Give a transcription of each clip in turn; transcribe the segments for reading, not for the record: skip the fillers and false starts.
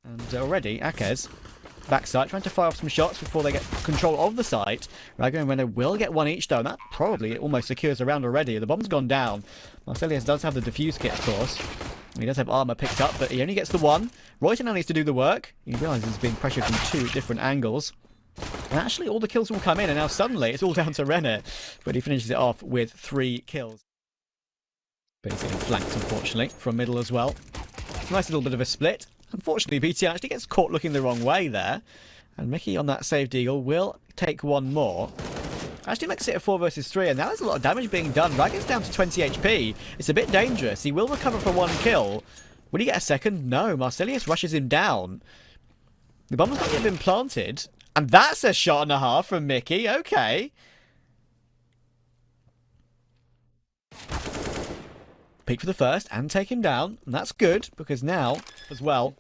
And already, HiGHLiGHTS, backside, trying to fire off some shots before they get control of the site. Rago and Reno will get one each, though, and that probably almost secures the round already. The bomb's gone down. Marcelius does have the defuse kit, of course. He does have armor picked up, but he only gets the one. Reuter now needs to do the work. He realizes he's being pressured from two different angles. And actually, all the kills will come in, and now suddenly it's all down to Reno. But he finishes it off with 3 kills. But he's getting flanked, unfortunately, from middle as well. Nice little bit of a split. Unfortunately, BT actually gets caught looking the wrong way there. And Mickey on that saved eagle will take one more. Actually makes it a 4 versus 3, and now there's a lot of damage being done. Rago's down to 20 HP. It's a bit dangerous. He will recover for 1 kill. Will he get a second? No. Marcelius rushes him down. The bomb has not yet been planted. And that's a shot and a half from Mickey. Okay. Peek for the first and take him down. And that's good, because now, as well,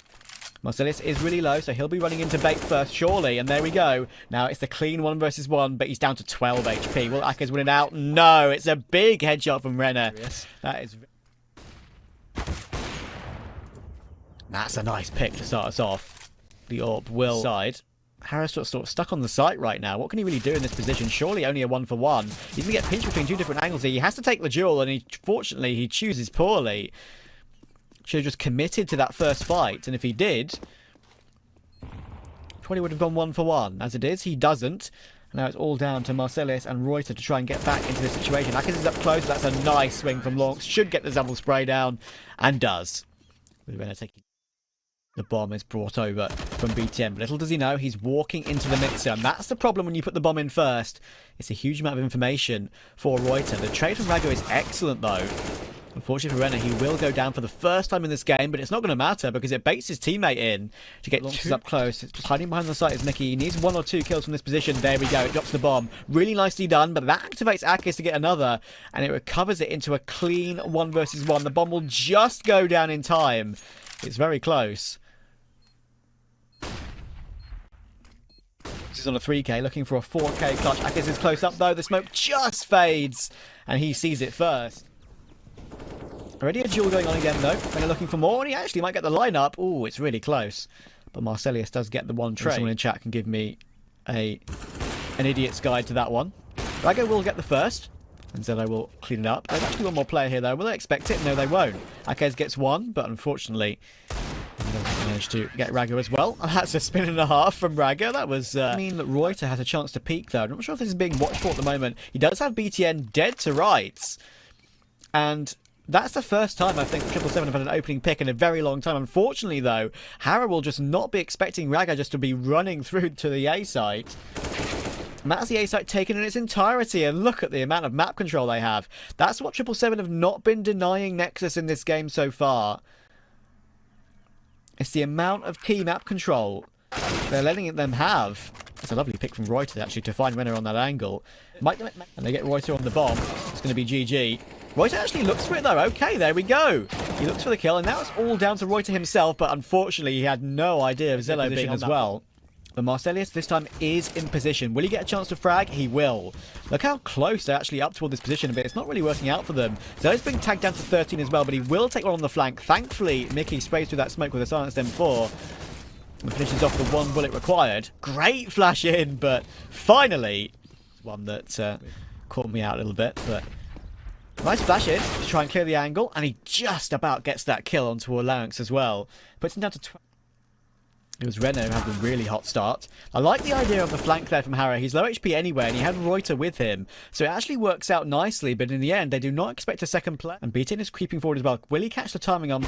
Marcelius is really low, so he'll be running into bait first, surely. And there we go. Now it's the clean 1 versus 1, but he's down to 12 HP. Will HiGHLiGHTS win it out? No, it's a big headshot from Reno. Yes. That is... That's a nice pick to start us off. The AWP will side. Harrah's sort of stuck on the site right now. What can he really do in this position? Surely only a 1-for-1. He's going to get pinched between 2 different angles here. He has to take the duel, and fortunately, he chooses poorly. Should have just committed to that first fight, and if he did, probably would have gone 1-for-1. As it is, he doesn't. Now it's all down to Marcelius and Reuter to try and get back into this situation. HiGHLiGHTS is up close. That's a nice swing from Lonks. Should get the double spray down, and does. We're going to take... The bomb is brought over from BTM. Little does he know, he's walking into the mixer. And that's the problem when you put the bomb in first. It's a huge amount of information for Reuter. The trade from Rago is excellent, though. Unfortunately for Reno, he will go down for the first time in this game, but it's not going to matter because it baits his teammate in to get Lonks up close. It's just hiding behind the site is Mickey. He needs 1 or 2 kills from this position. There we go. It drops the bomb. Really nicely done, but that activates HiGHLiGHTS to get another, and it recovers it into a clean 1 versus 1. The bomb will just go down in time. It's very close. This is on a 3k, looking for a 4k clutch. HiGHLiGHTS is close up though. The smoke just fades, and he sees it first. Already a duel going on again though. When they're looking for more, and he actually might get the lineup. Oh, it's really close. But Marcelius does get the one trade. Someone in chat can give me an idiot's guide to that one. Rago will get the first, and Zello will clean it up. There's actually one more player here though. Will they expect it? No, they won't. HiGHLiGHTS gets one, but unfortunately... managed to get Rago as well. And that's a spin and a half from Rago. That was... I mean that Reuter has a chance to peek, though. I'm not sure if this is being watched for at the moment. He does have BTN dead to rights. And that's the first time I think 777 have had an opening pick in a very long time. Unfortunately, though, Harrah will just not be expecting Rago just to be running through to the A site. And that's the A site taken in its entirety. And look at the amount of map control they have. That's what 777 have not been denying Nexus in this game so far. It's the amount of key map control they're letting them have. It's a lovely pick from Reuter, actually, to find Renner on that angle. And they get Reuter on the bomb. It's going to be GG. Reuter actually looks for it, though. Okay, there we go. He looks for the kill, and now it's all down to Reuter himself, but unfortunately, he had no idea of Zello being as well. But Marcelius this time is in position. Will he get a chance to frag? He will. Look how close they're actually up toward this position, but it's not really working out for them. Zello's being tagged down to 13 as well, but he will take one on the flank. Thankfully, Mickey sprays through that smoke with a silenced M4 and finishes off the 1 bullet required. Great flash in, but finally, one that caught me out a little bit. But nice flash in to try and clear the angle, and he just about gets that kill onto a larynx as well. Puts him down to 12. It was Reno who had the really hot start. I like the idea of the flank there from Harrah. He's low HP anyway, and he had Reuter with him. So it actually works out nicely, but in the end, they do not expect a second play. And BTN is creeping forward as well. Will he catch the timing on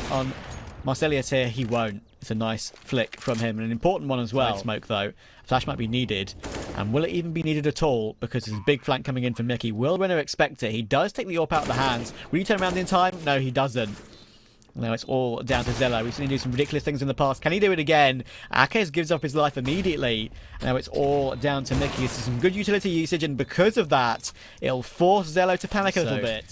Marcelius here? He won't. It's a nice flick from him, and an important one as well. Smoke, though. Flash might be needed. And will it even be needed at all? Because there's a big flank coming in from Mickey. Will Reno expect it? He does take the AWP out of the hands. Will he turn around in time? No, he doesn't. Now it's all down to Zello. We've seen him do some ridiculous things in the past. Can he do it again? HiGHLiGHTS gives up his life immediately. Now it's all down to Mickey. This is some good utility usage, and because of that, it'll force Zello to panic a little bit.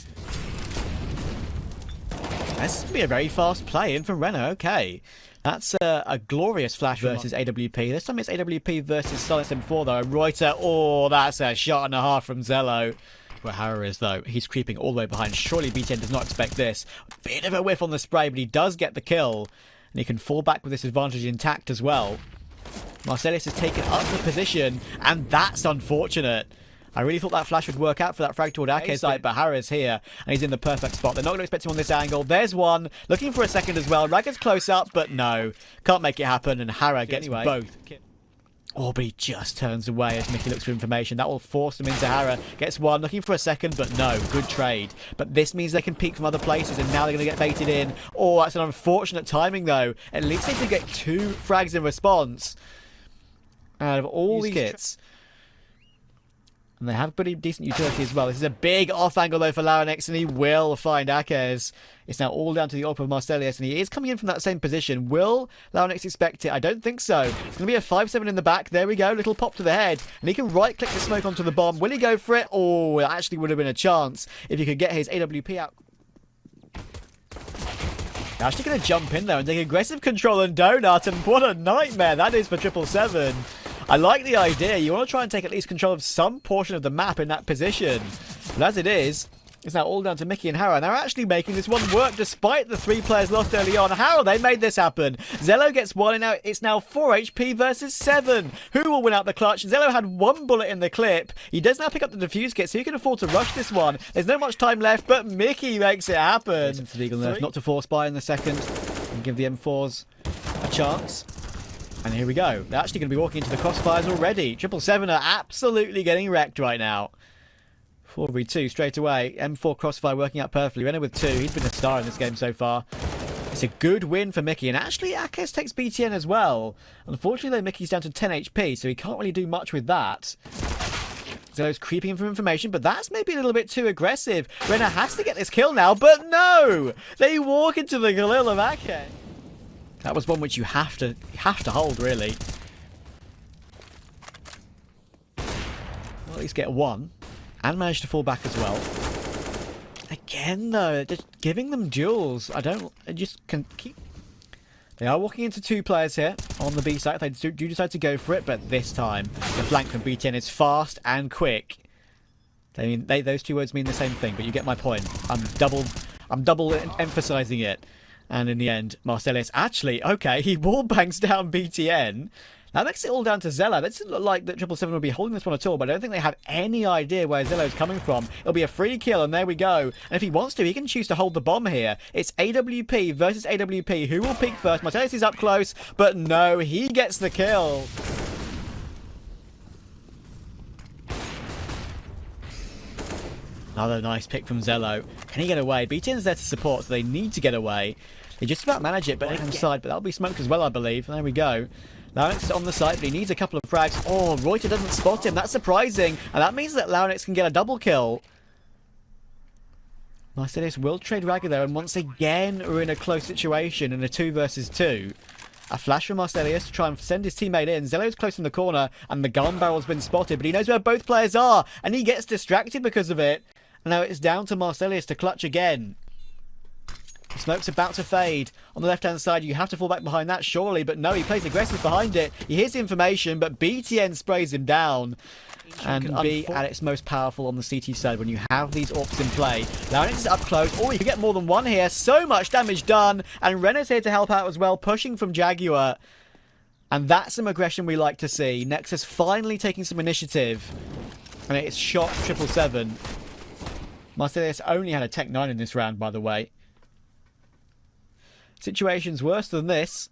This will be a very fast play in from Reno. Okay. That's a glorious flash versus AWP. This time it's AWP versus Silence M4, though. Reuter, oh, that's a shot and a half from Zello. Where Harrah is, though, he's creeping all the way behind. Surely BTN does not expect this. Bit of a whiff on the spray, but he does get the kill. And he can fall back with this advantage intact as well. Marcellus has taken up the position, and that's unfortunate. I really thought that flash would work out for that frag toward Ake's side, but Harrah's here, and he's in the perfect spot. They're not going to expect him on this angle. There's one, looking for a second as well. Ragger's close up, but no. Can't make it happen, and Harrah gets both. Oh, but he just turns away as Mickey looks for information. That will force him into Harrah. Gets one, looking for a second, but no. Good trade. But this means they can peek from other places, and now they're going to get baited in. Oh, that's an unfortunate timing, though. At least they did get 2 frags in response out of all these kits. And they have pretty decent utility as well. This is a big off angle though for Larynx, and he will find Akez. It's now all down to the AWP of Marcellus, and he is coming in from that same position. Will Larynx expect it? I don't think so. It's going to be a 5-7 in the back. There we go. Little pop to the head. And he can right-click the smoke onto the bomb. Will he go for it? Oh, it actually would have been a chance if he could get his AWP out. They're actually going to jump in there and take aggressive control and donut, and what a nightmare that is for 777. I like the idea. You want to try and take at least control of some portion of the map in that position. But as it is, it's now all down to Mickey and Harrah. And they're actually making this one work despite the 3 players lost early on. Harrah, they made this happen. Zello gets 1, and now it's now 4 HP versus 7. Who will win out the clutch? Zello had 1 bullet in the clip. He does now pick up the defuse kit, so he can afford to rush this one. There's not much time left, but Mickey makes it happen. It's legal enough not to force buy in the second and give the M4s a chance. And here we go. They're actually going to be walking into the crossfires already. 777 are absolutely getting wrecked right now. 4v2 straight away. M4 crossfire working out perfectly. Renner with 2. He's been a star in this game so far. It's a good win for Mickey. And actually, Akez takes BTN as well. Unfortunately, though, Mickey's down to 10 HP, so he can't really do much with that. Zello's creeping in for information, but that's maybe a little bit too aggressive. Renner has to get this kill now, but no! They walk into the Galil of Akez. That was one which you have to hold, really. Well, at least get 1. And manage to fall back as well. Again, though, just giving them duels. I just can keep... They are walking into 2 players here on the B side. They do decide to go for it, but this time, the flank from BTN is fast and quick. Those 2 words mean the same thing, but you get my point. I'm double emphasizing it. And in the end, Marcellus actually, okay, he wall bangs down BTN. That makes it all down to Zello. That doesn't look like that 777 will be holding this one at all, but I don't think they have any idea where Zello's coming from. It'll be a free kill, and there we go. And if he wants to, he can choose to hold the bomb here. It's AWP versus AWP. Who will peek first? Marcellus is up close, but no, he gets the kill. Another nice pick from Zello. Can he get away? BTN's there to support, so they need to get away. They just about manage it, but on side, but that'll be smoked as well, I believe. There we go. Larynx is on the site, but he needs a couple of frags. Oh, Reuter doesn't spot him. That's surprising. And that means that Larynx can get a double kill. Marcellus will trade Ragger there, and once again, we're in a close situation in a 2 versus 2. A flash from Marcellus to try and send his teammate in. Zello's close in the corner, and the gun barrel's been spotted, but he knows where both players are, and he gets distracted because of it. And now it's down to Marcellus to clutch again. The smoke's about to fade. On the left-hand side, you have to fall back behind that, surely, but no, he plays aggressive behind it. He hears the information, but BTN sprays him down. And can be at its most powerful on the CT side when you have these AWPs in play. Larynx is up close. Oh, you can get more than one here. So much damage done. And Renner's here to help out as well, pushing from Jaguar. And that's some aggression we like to see. Nexus finally taking some initiative. And it's shot 777. Marcellus only had a Tech 9 in this round, by the way. Situation's worse than this.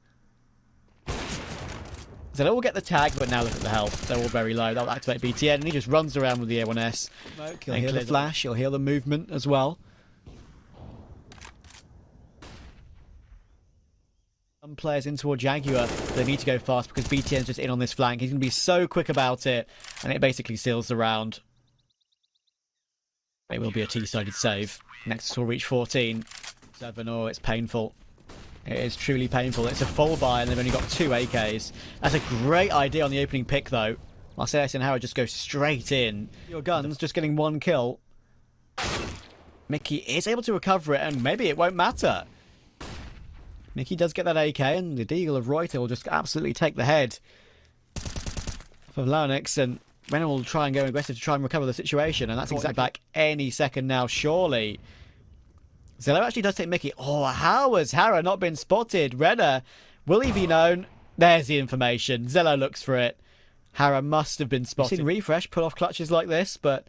So they will get the tag, but now look at the health. They're all very low. They'll activate BTN, and he just runs around with the A1S. You'll hear the flash. You'll hear the movement as well. Some players in toward Jaguar, they need to go fast because BTN's just in on this flank. He's going to be so quick about it, and it basically seals the round. It will be a T-sided save. Nexus will reach 14. 7. Oh, it's painful. It is truly painful. It's a full buy, and they've only got 2 AKs. That's a great idea on the opening pick, though. Marcellus and Harrah just go straight in. Your guns just getting 1 kill. Mickey is able to recover it, and maybe it won't matter. Mickey does get that AK, and the Deagle of Reuter will just absolutely take the head of Larynx, and Renner will try and go aggressive to try and recover the situation, and that's exactly back any second now, surely. Zello actually does take Mickey. Oh, how has Harrah not been spotted? Renner, will he be known? There's the information. Zello looks for it. Harrah must have been spotted. We've seen Refresh pull off clutches like this, but...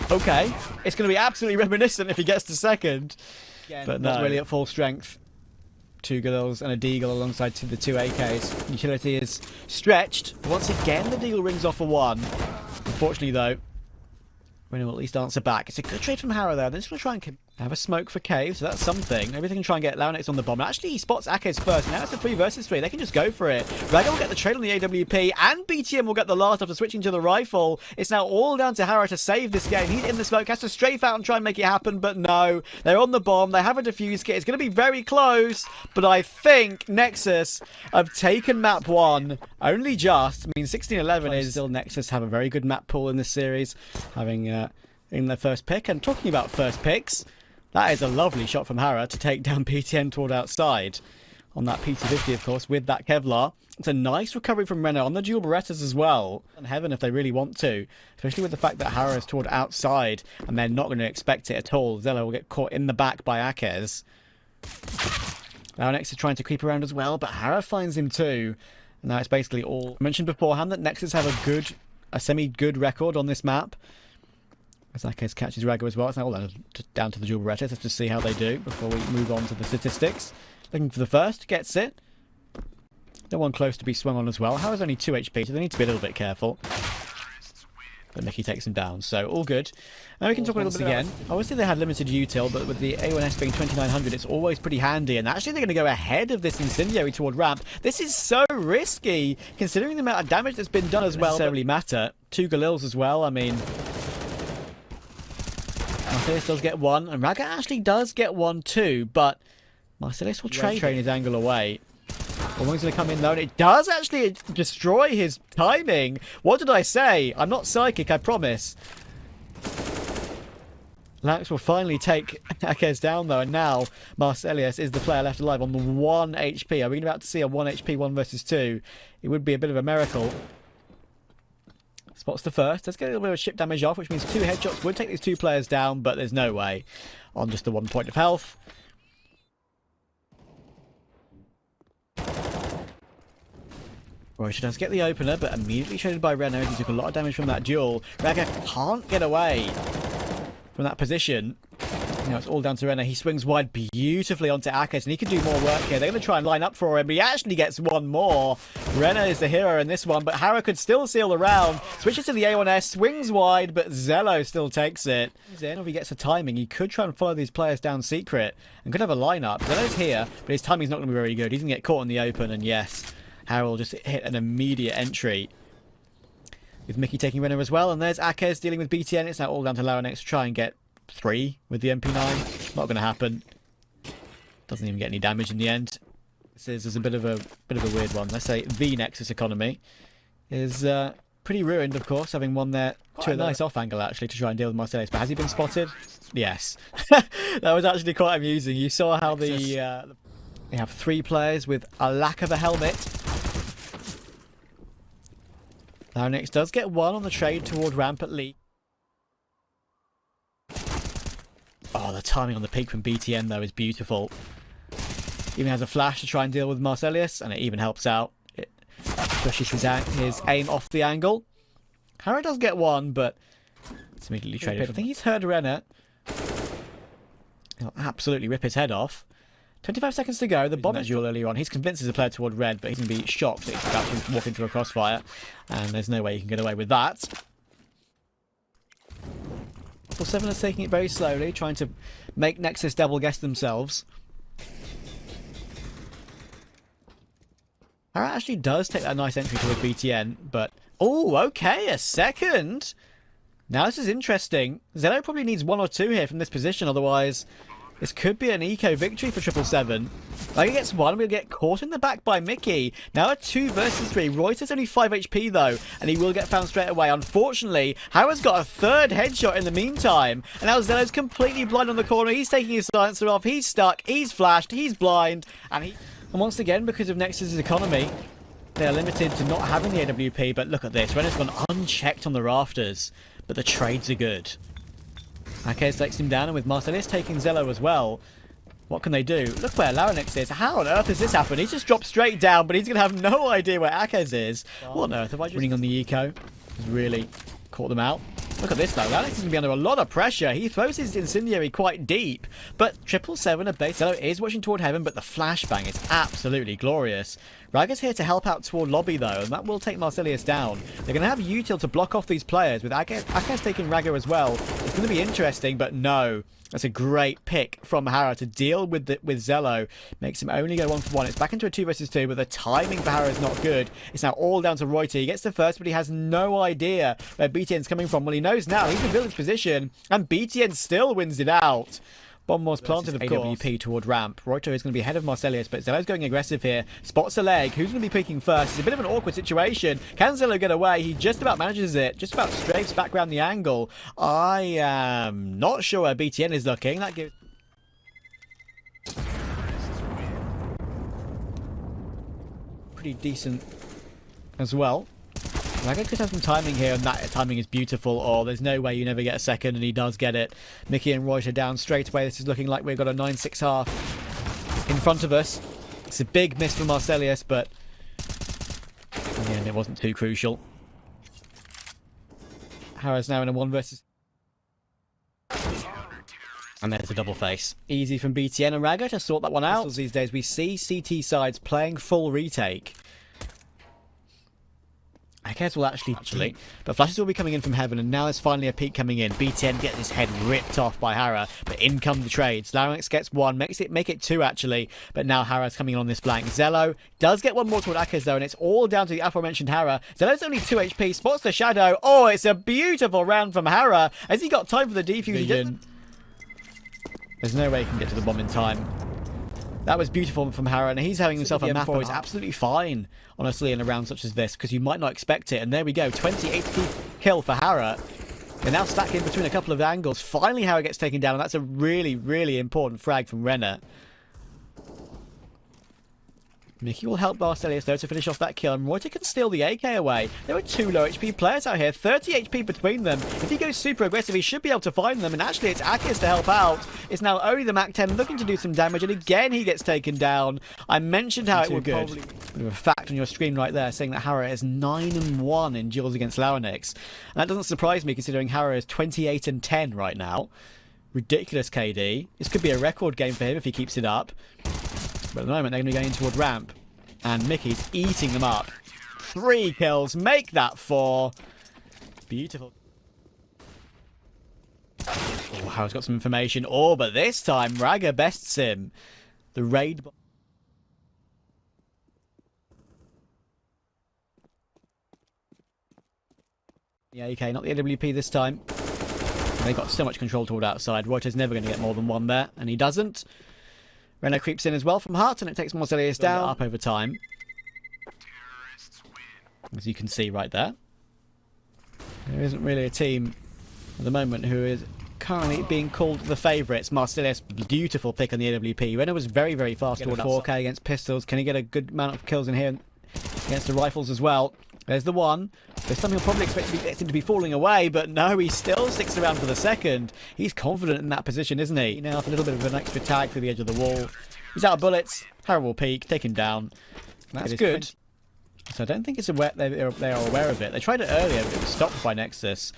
okay. It's going to be absolutely reminiscent if he gets to second. Again, but not really at full strength. 2 Galils and a Deagle alongside the 2 AKs. Utility is stretched. Once again, the Deagle rings off a 1. Unfortunately, though, Renner will at least answer back. It's a good trade from Harrah there. They're just going to try and have a smoke for Cave, so that's something. Maybe they can try and get Launex on the bomb. Actually, he spots Akez first. Now it's a 3 versus 3. They can just go for it. Raga will get the trade on the AWP, and BTM will get the last after switching to the rifle. It's now all down to Harrah to save this game. He's in the smoke, has to strafe out and try and make it happen, but no. They're on the bomb. They have a defuse kit. It's going to be very close, but I think Nexus have taken map 1 only just. I mean, 16-11 is still Nexus have a very good map pool in this series, having in their first pick. And talking about first picks, that is a lovely shot from Harrah to take down PTN toward outside on that PT50, of course, with that Kevlar. It's a nice recovery from Renner on the dual Berettas as well. And Heaven if they really want to, especially with the fact that Harrah is toward outside and they're not going to expect it at all. Zello will get caught in the back by Akez. Now Nexus is trying to creep around as well, but Harrah finds him too. And now it's basically all... I mentioned beforehand that Nexus have a semi-good record on this map. As Akez catches Rago as well. It's now all down to the dual Berettas. Let's just see how they do before we move on to the statistics. Looking for the first, gets it. No one close to be swung on as well. Harrah's only 2 HP, so they need to be a little bit careful. But Mickey takes him down, so all good. Now we can talk a little bit again. Obviously they had limited util, but with the A1S being 2900, it's always pretty handy. And actually they're going to go ahead of this incendiary toward ramp. This is so risky, considering the amount of damage that's been done as well. Doesn't necessarily matter. 2 Galils as well, I mean... Marcellus does get 1, and Raga actually does get 1 too, but Marcellus will train his angle away. One's going to come in though, and it does actually destroy his timing. What did I say? I'm not psychic, I promise. Lax will finally take Akez down though, and now Marcellus is the player left alive on the 1 HP. Are we about to see a 1 HP 1 versus 2? It would be a bit of a miracle. Spots the first. Let's get a little bit of ship damage off, which means 2 headshots would take these 2 players down, but there's no way on just the 1 point of health. Royce does get the opener, but immediately traded by Renner as he took a lot of damage from that duel. Raga can't get away from that position. Now it's all down to Renner. He swings wide beautifully onto Akez, and he can do more work here. They're going to try and line up for him, but he actually gets 1 more. Renner is the hero in this one, but Harrah could still seal the round. Switches to the A1S, swings wide, but Zello still takes it. If he gets the timing, he could try and follow these players down secret and could have a lineup. Zello's here, but his timing's not going to be very good. He's going to get caught in the open, and yes, Harrah will just hit an immediate entry. With Mickey taking Renner as well, and there's Akez dealing with BTN. It's now all down to Launex to try and get 3 with the MP9. Not going to happen. Doesn't even get any damage in the end. This is a bit of a weird one. Let's say the Nexus economy is pretty ruined, of course, having won there to a nice off angle actually to try and deal with Marcellus. But has he been spotted? Yes. That was actually quite amusing. You saw how they have 3 players with a lack of a helmet. Launex does get 1 on the trade toward ramp at least. Oh, the timing on the peak from BTN, though, is beautiful. Even has a flash to try and deal with Marcellus, and it even helps out. It pushes his aim off the angle. Harrah does get 1, but it's immediately traded. I think he's heard Renner. He'll absolutely rip his head off. 25 seconds to go. The bomb duel earlier on. He's convinced he's a player toward red, but he's going to be shocked that he's about to walk into a crossfire, and there's no way he can get away with that. 7 is taking it very slowly, trying to make Nexus double guess themselves. Harrah actually does take that nice entry towards BTN, but... oh, okay, a second! Now this is interesting. Zello probably needs 1 or 2 here from this position, otherwise this could be an eco victory for 777. Like, he gets 1, we'll get caught in the back by Mickey. Now a 2 versus 3. Reuters only 5 HP though, and he will get found straight away. Unfortunately, Harrah's got a 3rd headshot in the meantime, and now Zello's completely blind on the corner. He's taking his silencer off, he's stuck, he's flashed, he's blind, and once again, because of Nexus's economy, they are limited to not having the AWP, but look at this. Renner's gone unchecked on the rafters, but the trades are good. HiGHLiGHTS takes him down, and with Marcellus taking Zello as well, what can they do? Look where Larynx is. How on earth has this happened? He's just dropped straight down, but he's going to have no idea where HiGHLiGHTS is. What on earth? Have I just... Running on the eco has really caught them out. Look at this though. Larynx is going to be under a lot of pressure. He throws his incendiary quite deep, but 777 at base. Zello is watching toward heaven, but the flashbang is absolutely glorious. Ragga's here to help out toward lobby though, and that will take Marcellus down. They're going to have util to block off these players, with HiGHLiGHTS taking Ragga as well. It's going to be interesting, but no. That's a great pick from Harrah to deal with Zello. Makes him only go 1 for 1. It's back into a 2 versus 2, but the timing for Harrah is not good. It's now all down to Reuter. He gets the first, but he has no idea where BTN's coming from. Well, he knows now. He's revealed his position, and BTN still wins it out. Bomb was planted, of course. AWP toward ramp. Reuter is going to be ahead of Marcellus, but Zello's going aggressive here. Spots a leg. Who's going to be peeking first? It's a bit of an awkward situation. Can Zello get away? He just about manages it. Just about strafes back around the angle. I am not sure where BTN is looking. That gives... pretty decent as well. Ragga could have some timing here, and that timing is beautiful. Or there's no way you never get a second, and he does get it. Mickey and Reuter down straight away. This is looking like we've got a 9-6 half in front of us. It's a big miss for Marcellus, but in the end it wasn't too crucial. Harrah's now in a 1 versus... and there's a double face. Easy from BTN and Ragga to sort that one out. These days we see CT sides playing full retake. HiGHLiGHTS will actually, but flashes will be coming in from heaven, and now there's finally a peek coming in. BTN gets his head ripped off by Harrah, but in come the trades. Larynx gets 1, make it 2 actually, but now Harrah's coming in on this flank. Zello does get 1 more toward HiGHLiGHTS though, and it's all down to the aforementioned Harrah. Zello's only 2 HP, spots the shadow. Oh, it's a beautiful round from Harrah. Has he got time for the defusion? There's no way he can get to the bomb in time. That was beautiful from Harrah, and he's having himself a map. He's absolutely fine, honestly, in a round such as this, because you might not expect it. And there we go, 20 HP kill for Harrah. They're now stacked in between a couple of angles. Finally, Harrah gets taken down, and that's a really, really important frag from Renner. Mickey will help Marcellus though to finish off that kill, and Reuter can steal the AK away. There are 2 low HP players out here, 30 HP between them. If he goes super aggressive, he should be able to find them, and actually it's HiGHLiGHTS to help out. It's now only the Mac 10 looking to do some damage, and again he gets taken down. I mentioned how it would probably... a fact on your screen right there saying that Harrah is 9-1 in duels against Larynx. And that doesn't surprise me considering Harrah is 28-10 right now. Ridiculous KD. This could be a record game for him if he keeps it up. But at the moment, they're going to be going toward ramp. And Mickey's eating them up. 3 kills. Make that 4. Beautiful. Oh, Harrah's got some information. Oh, but this time, Ragga bests him. The raid... the AK, not the AWP this time. They got so much control toward outside. Reuter's never going to get more than 1 there. And he doesn't. Renner creeps in as well from Hart, and it takes Marcellus down up over time. As you can see right there. There isn't really a team at the moment who is currently being called the favourites. Marcellus, beautiful pick on the AWP. Renner was very, very fast toward 4K against pistols. Can he get a good amount of kills in here against the rifles as well? There's the 1. This time he'll probably expect him to be falling away, but no, he still sticks around for the second. He's confident in that position, isn't he? Now, a little bit of an extra tag through the edge of the wall. He's out of bullets. Harrah will peek, take him down. That's good. So I don't think it's aware, they are aware of it. They tried it earlier, but it was stopped by Nexus.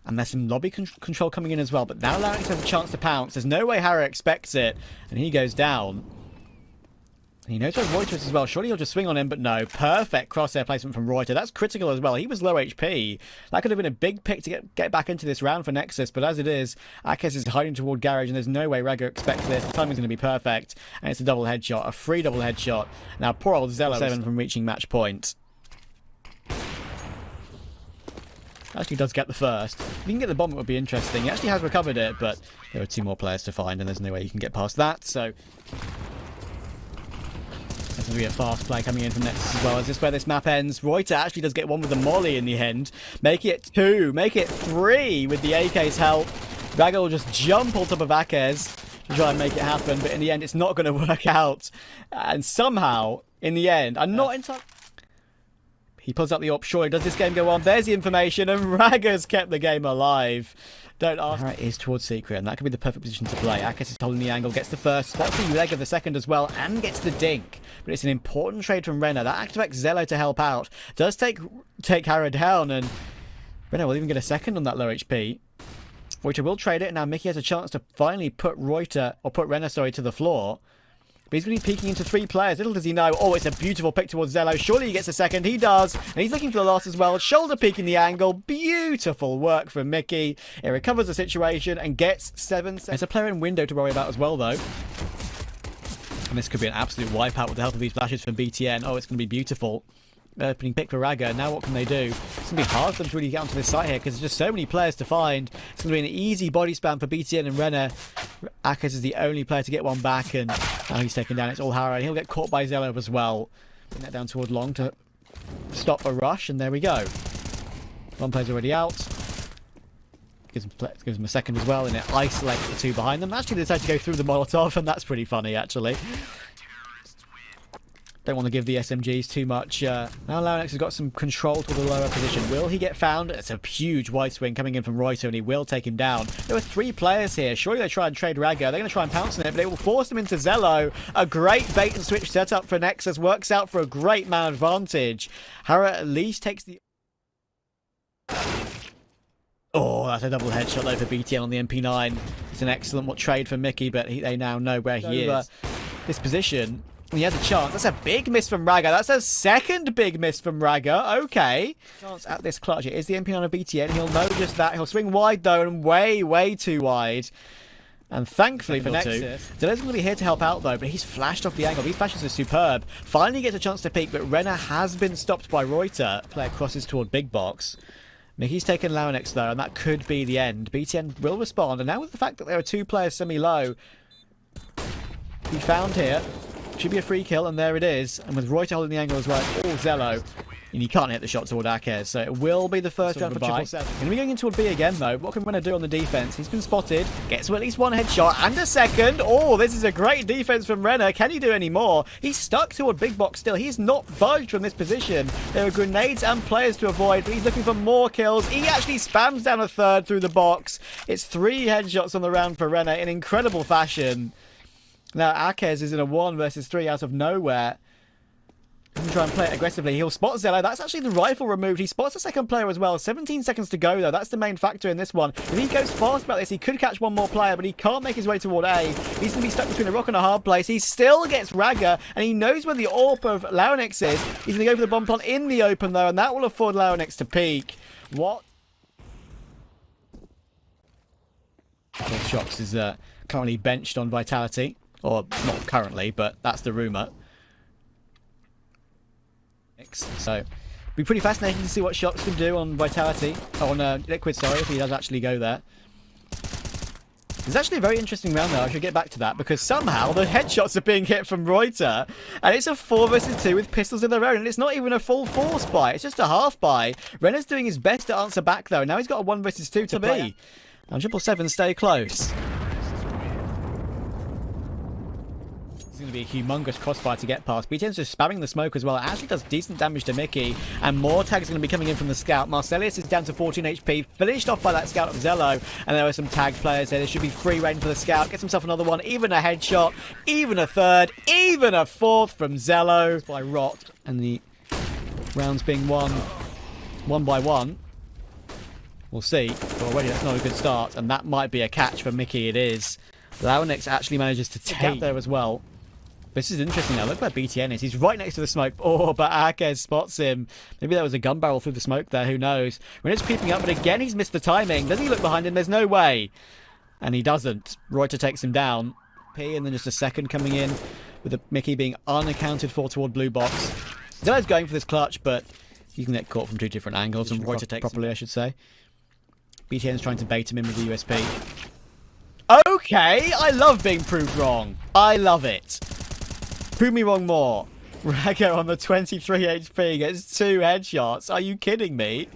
And there's some lobby control coming in as well. But now Larynx has a chance to pounce. There's no way Harrah expects it. And he goes down. He knows where Reuter is as well. Surely he'll just swing on him, but no. Perfect crosshair placement from Reuter. That's critical as well. He was low HP. That could have been a big pick to get back into this round for Nexus, but as it is, HiGHLiGHTS is hiding toward Garage, and there's no way Ragga expects this. The timing's going to be perfect, and it's a double headshot, a free double headshot. Now, poor old Zello 7 from reaching match point. Actually does get the first. If he can get the bomb, it would be interesting. He actually has recovered it, but there are 2 more players to find, and there's no way you can get past that, so... there's going to be a fast play coming in from Nexus as well. Is this where this map ends? Reuter actually does get 1 with the molly in the end. Make it 2. Make it 3 with the AK's help. Ragga will just jump on top of HiGHLiGHTS to try and make it happen. But in the end, it's not going to work out. And somehow, in the end, I'm not entirely... He pulls out the op. Surely, does this game go on? There's the information. And Ragga's kept the game alive. Don't ask. Harrah is towards Secret, and that could be the perfect position to play. HiGHLiGHTS is holding the angle, gets the first, spots the leg of the second as well, and gets the dink. But it's an important trade from Renner. That activates Zello to help out. Does take Harrah down, and Renner will even get a second on that low HP. Reuter will trade it, and now Mickey has a chance to finally put Renner, to the floor. But he's going to be peeking into 3 players. Little does he know. Oh, it's a beautiful pick towards Zello. Surely he gets a second. He does. And he's looking for the last as well. Shoulder peeking the angle. Beautiful work from Mickey. It recovers the situation and gets 7 seconds. There's a player in window to worry about as well, though. And this could be an absolute wipeout with the help of these flashes from BTN. Oh, it's going to be beautiful. Opening pick for Ragga. Now what can they do? It's going to be hard for them to really get onto this site here because there's just so many players to find. It's going to be an easy body spam for BTN and Renner. HiGHLiGHTS is the only player to get one back, and now he's taken down. It's all Harrah, and he'll get caught by Zello as well. Bring that down toward long to stop a rush, and there we go. One player's already out. Gives him a second as well, and it isolates the 2 behind them. Actually, they decide to go through the Molotov, and that's pretty funny, actually. Don't want to give the SMGs too much. Now Launex has got some control to the lower position. Will he get found? It's a huge wide swing coming in from Reuter, and he will take him down. There are 3 players here. Surely they try and trade Ragga. They're going to try and pounce on it, but it will force them into Zello. A great bait and switch setup for Nexus. Works out for a great man advantage. Harrah at least takes the... Oh, that's a double headshot though for BTN on the MP9. It's an excellent trade for Mickey, but they now know where he is. This position... He has a chance. That's a big miss from Ragga. That's a second big miss from Ragga. Okay. Chance at this clutch. It is the MP9 of BTN. He'll know just that. He'll swing wide, though, and way, way too wide. And thankfully for Nexus, Zello's going to be here to help out, though, but he's flashed off the angle. These flashes are superb. Finally gets a chance to peek, but Renner has been stopped by Reuter. Player crosses toward Big Box. Mickey's taken Launex, though, and that could be the end. BTN will respond, and now with the fact that there are 2 players semi-low, he found here. Should be a free kill, and there it is. And with Reuter holding the angle as well, it's all Zello. And you can't hit the shot toward HiGHLiGHTS, so it will be the first round for 777. Going to be going into toward B again, though. What can Renner do on the defense? He's been spotted. Gets at least 1 headshot and a second. Oh, this is a great defense from Renner. Can he do any more? He's stuck toward Big Box still. He's not budged from this position. There are grenades and players to avoid, but he's looking for more kills. He actually spams down a 3rd through the box. It's 3 headshots on the round for Renner in incredible fashion. Now, HiGHLiGHTS is in a 1 versus 3 out of nowhere. He can try and play it aggressively. He'll spot Zello. That's actually the rifle removed. He spots the second player as well. 17 seconds to go, though. That's the main factor in this one. If he goes fast about this, he could catch one more player, but he can't make his way toward A. He's going to be stuck between a rock and a hard place. He still gets Ragga, and he knows where the AWP of Launex is. He's going to go for the bomb plant in the open, though, and that will afford Launex to peek. What? Shocks is currently benched on Vitality. Or, not currently, but that's the rumour. So, it'll be pretty fascinating to see what Shocks can do on Vitality. Oh, on Liquid, sorry, if he does actually go there. It's actually a very interesting round, though. I should get back to that, because somehow the headshots are being hit from Reuter. And it's a 4 versus 2 with pistols of their own. And it's not even a full force buy. It's just a half buy. Renner's doing his best to answer back, though. Now he's got a 1 versus 2 to be. And 777 stay close. It's going to be a humongous crossfire to get past. BTN's just spamming the smoke as well. It actually does decent damage to Mickey. And more tags are going to be coming in from the scout. Marcelius is down to 14 HP. Finished off by that scout of Zello. And there are some tagged players here. There should be free reign for the scout. Gets himself another one. Even a headshot. Even a 3rd. Even a 4th from Zello. By Rot. And the rounds being won 1 by 1. We'll see. But already that's not a good start. And that might be a catch for Mickey. It is. Launex actually manages to take there as well. This is interesting now. Look where BTN is. He's right next to the smoke. Oh, but HiGHLiGHTS spots him. Maybe there was a gun barrel through the smoke there. Who knows? When it's creeping up, but again, he's missed the timing. Does he look behind him? There's no way. And he doesn't. Reuter takes him down. P, and then just a second coming in with the Mickey being unaccounted for toward blue box. Zello's going for this clutch, but he can get caught from 2 different angles. And Reuter takes properly, I should say. BTN's trying to bait him in with the USP. Okay, I love being proved wrong. I love it. Prove me wrong more. Ragga on the 23 HP gets 2 headshots. Are you kidding me?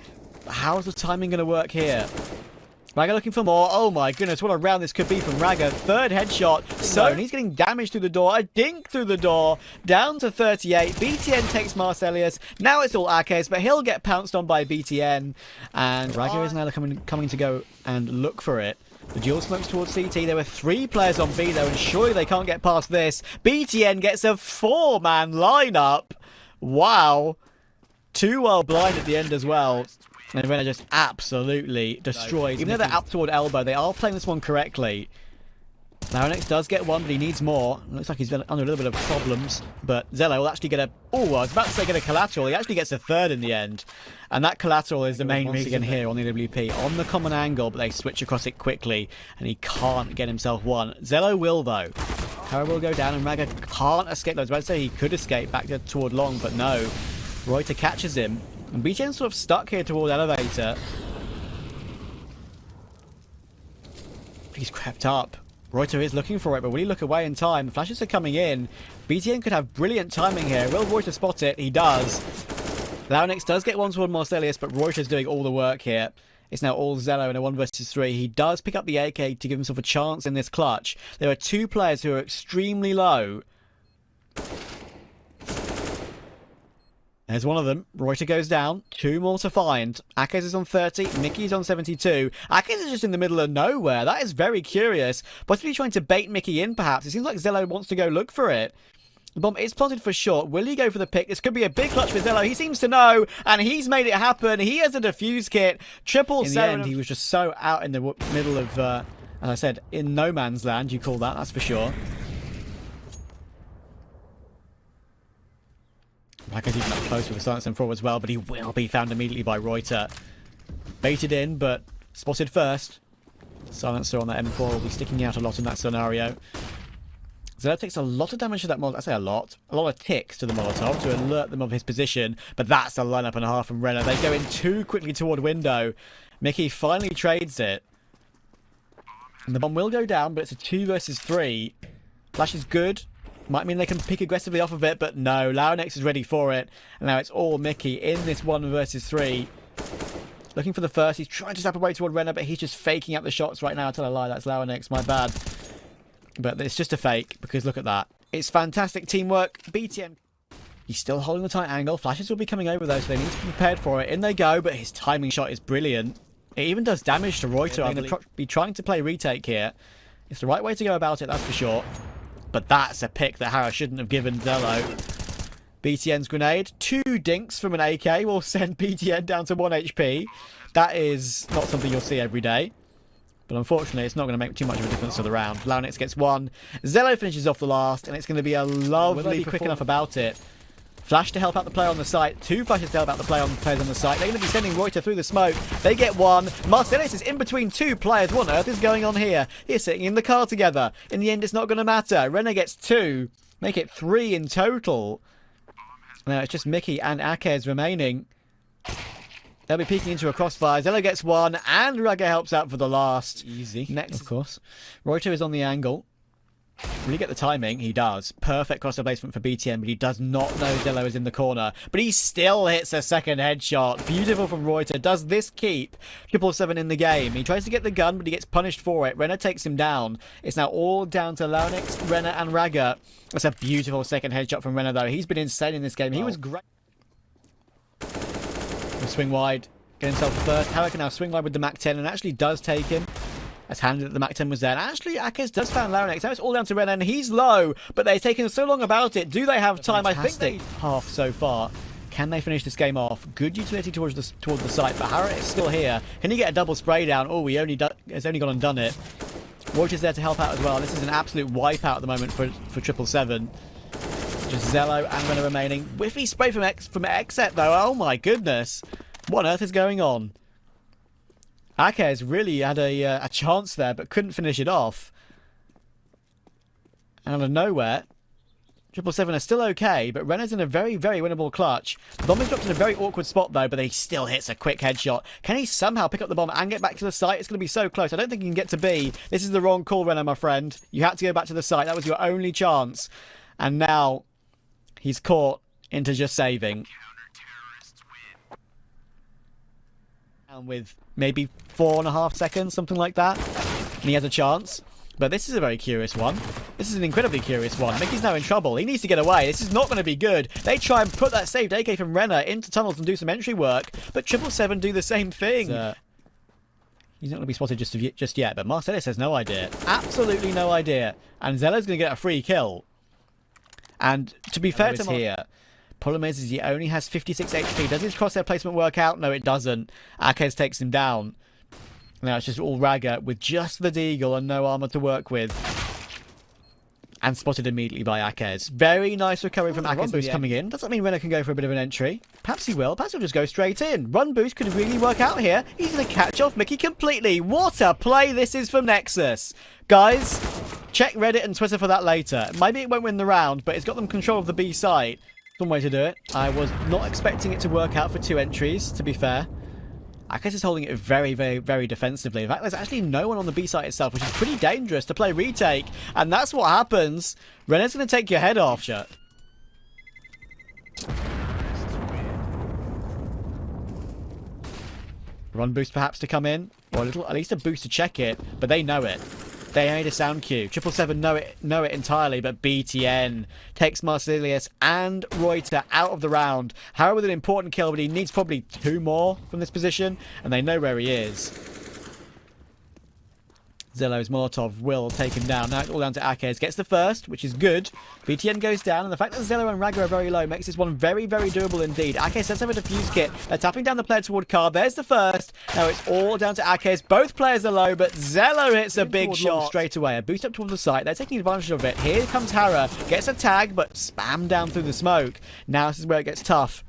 How's the timing going to work here? Ragga looking for more. Oh my goodness, what a round this could be from Ragga. Third headshot. So, and he's getting damage through the door. A dink through the door. Down to 38. BTN takes Marcelius. Now it's all Akes, but he'll get pounced on by BTN. And Ragga is now coming to go and look for it. The duel smokes towards CT. There were 3 players on B though, and surely they can't get past this. BTN gets a 4-man lineup. Wow. 2 well blind at the end as well. And Renner just absolutely destroys. Even though they're out toward elbow, they are playing this one correctly. Larynx does get one, but he needs more. Looks like he's been under a little bit of problems. But Zello will actually get a... Oh, I was about to say get a collateral. He actually gets a 3rd in the end. And that collateral is the main reason here on the WP. On the common angle, but they switch across it quickly. And he can't get himself one. Zello will, though. Harrah will go down, and Ragga can't escape. I was about to say he could escape back toward long, but no. Reuter catches him. And BTN's sort of stuck here toward elevator. He's crept up. Reuter is looking for it, but will he look away in time? The flashes are coming in. BTN could have brilliant timing here. Will Reuter spot it? He does. Larynx does get one toward Marcelius, but Reuter's doing all the work here. It's now all Zello in a 1 versus 3. He does pick up the AK to give himself a chance in this clutch. There are 2 players who are extremely low. There's one of them. Reuter goes down. 2 more to find. Akes is on 30. Mickey's on 72. Akes is just in the middle of nowhere. That is very curious. Possibly trying to bait Mickey in, perhaps. It seems like Zello wants to go look for it. The bomb is planted for short. Will he go for the pick? This could be a big clutch for Zello. He seems to know, and he's made it happen. He has a defuse kit. 777. In the end, he was just so out in the middle of, as I said, in no man's land, you call that. That's for sure. Ragga's even up close with the silence and 4 as well, but he will be found immediately by Reuter. Baited in, but spotted first. Silencer on that M4 will be sticking out a lot in that scenario. Zello takes a lot of damage to that Molotov. I say a lot of ticks to the Molotov to alert them of his position, but that's a lineup and a half from Renner. They go in too quickly toward window. Mickey finally trades it. And the bomb will go down, but it's a 2 versus 3. Flash is good. Might mean they can pick aggressively off of it, but no. Larynx is ready for it. And now it's all Mickey in this 1 versus 3. Looking for the first. He's trying to step away toward Renner, but he's just faking out the shots right now. I tell a lie, that's Larynx. My bad. But it's just a fake, because look at that. It's fantastic teamwork. BTN. He's still holding the tight angle. Flashes will be coming over, though, so they need to be prepared for it. In they go, but his timing shot is brilliant. It even does damage to Reuter. I'm going to be trying to play retake here. It's the right way to go about it, that's for sure. But that's a pick that Harrah shouldn't have given Zello. BTN's grenade. 2 dinks from an AK will send BTN down to 1 HP. That is not something you'll see every day. But unfortunately, it's not going to make too much of a difference to the round. Larynx gets 1. Zello finishes off the last, and it's going to be a lovely quick enough about it. Flash to help out the player on the site. 2 flashes to help out the players on the site. They're going to be sending Reuter through the smoke. They get 1. Marcelius is in between 2 players. What on earth is going on here? They're sitting in the car together. In the end, it's not going to matter. Renner gets 2. Make it 3 in total. Now it's just Mickey and Akes remaining. They'll be peeking into a crossfire. Zello gets 1, and Ragga helps out for the last. Easy. Next, of course. Reuter is on the angle. Will he get the timing? He does. Perfect cross placement for BTN, but he does not know Zello is in the corner. But he still hits a second headshot. Beautiful from Reuter. Does this keep 777 in the game? He tries to get the gun, but he gets punished for it. Renner takes him down. It's now all down to Larynx, Renner, and Ragga. That's a beautiful second headshot from Renner, though. He's been insane in this game. He was great. He'll swing wide. Get himself first. Harrah can now swing wide with the MAC-10 and actually does take him. As handy that the MAC-10 was there. And actually, Akes does found Larynx. Now it's all down to Renner, and he's low, but they've taken so long about it. Do they have time? Fantastic. I think they half so far. Can they finish this game off? Good utility towards the site, but Harrah is still here. Can he get a double spray down? Oh, has only gone and done it. Reuter's there to help out as well. This is an absolute wipeout at the moment for 777. Just Zello and Renner remaining. Whiffy spray from Exet, though. Oh my goodness. What on earth is going on? Akes really had a chance there, but couldn't finish it off. And out of nowhere, 777 are still okay, but Renner's in a very, very winnable clutch. The bomb is dropped in a very awkward spot, though, but he still hits a quick headshot. Can he somehow pick up the bomb and get back to the site? It's going to be so close. I don't think he can get to B. This is the wrong call, Renner, my friend. You had to go back to the site. That was your only chance. And now he's caught into just saving. with maybe 4.5 seconds, something like that, and he has a chance. But this is a very curious one. This is an incredibly curious one. Mickey's now in trouble. He needs to get away. This is not going to be good. They try and put that saved AK from Renner into tunnels and do some entry work, but 777 do the same thing. He's not going to be spotted just yet, but Marcellus has no idea. Absolutely no idea. And Zello's going to get a free kill. And to be fair to here, problem is he only has 56 HP. Does his crosshair placement work out? No, it doesn't. Akez takes him down. Now it's just all Ragga with just the Deagle and no armor to work with. And spotted immediately by Akez. Very nice recovery from Akez boost coming in. Does that mean Renner can go for a bit of an entry? Perhaps he will. Perhaps he'll just go straight in. Run boost could really work out here. He's going to catch off Mickey completely. What a play this is from Nexus. Guys, check Reddit and Twitter for that later. Maybe it won't win the round, but it's got them control of the B site. Some way to do it. I was not expecting it to work out for 2 entries, to be fair. Akez is holding it very, very, very defensively. In fact, there's actually no one on the B site itself, which is pretty dangerous to play retake. And that's what happens. Renner's going to take your head off. Run boost perhaps to come in. Or a little, at least a boost to check it. But they know it. They made a sound cue. 777 know it entirely, but BTN takes Marcellus and Reuter out of the round. Harrah with an important kill, but he needs probably 2 more from this position, and they know where he is. Zello's Molotov will take him down. Now it's all down to Akez. Gets the first, which is good. BTN goes down, and the fact that Zello and Ragga are very low makes this one very, very doable indeed. Akez does have a defuse kit. They're tapping down the player toward Car. There's the first. Now it's all down to Akez. Both players are low, but Zello hits a big shot straight away. A boost up towards the site. They're taking advantage of it. Here comes Harrah. Gets a tag, but spammed down through the smoke. Now this is where it gets tough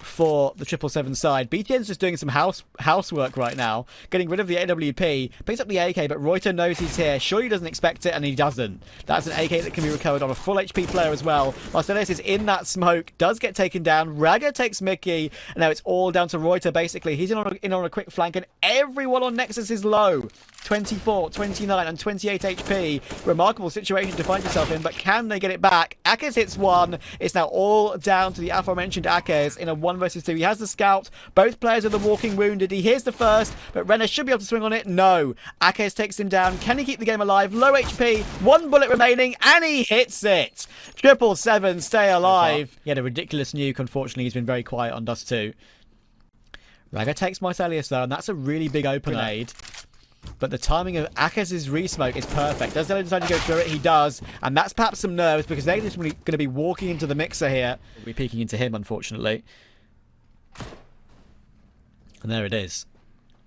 for the 777 side. BTN's just doing some housework right now, getting rid of the AWP, picks up the AK, but Reuter knows he's here. Sure, he doesn't expect it, and he doesn't. That's an AK that can be recovered on a full HP player as well. Marcellus is in that smoke, does get taken down. Ragga takes Mickey, and now it's all down to Reuter, basically. He's in on a quick flank, and everyone on Nexus is low. 24, 29, and 28 HP. Remarkable situation to find yourself in, but can they get it back? Akez hits 1. It's now all down to the aforementioned Akez in a 1 versus 2. He has the scout. Both players are the walking wounded. He hears the first, but Renner should be able to swing on it. No. Akez takes him down. Can he keep the game alive? Low HP. 1 bullet remaining, and he hits it. 777 stay alive. He had a ridiculous nuke. Unfortunately, he's been very quiet on Dust 2. Ragga takes Marcellus though, and that's a really big open grenade. But the timing of Akez's resmoke is perfect. Does Zello decide to go through it? He does. And that's perhaps some nerves, because they're just going to be walking into the mixer here. We'll be peeking into him, unfortunately. And there it is.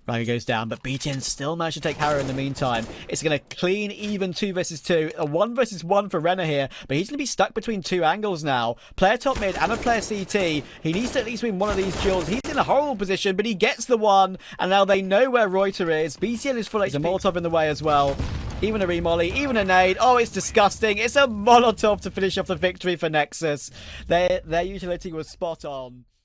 Ragga goes down, but BTN still managed to take Harrah in the meantime. It's going to clean even 2 versus 2. A 1 versus 1 for Renner here, but he's going to be stuck between 2 angles now. Player top mid and a player CT. He needs to at least win one of these duels. He's in a horrible position, but he gets the 1, and now they know where Reuter is. BTN is full HP. There's a Molotov in the way as well. Even a remolly, even a nade. Oh, it's disgusting. It's a Molotov to finish off the victory for Nexus. Their utility was spot on.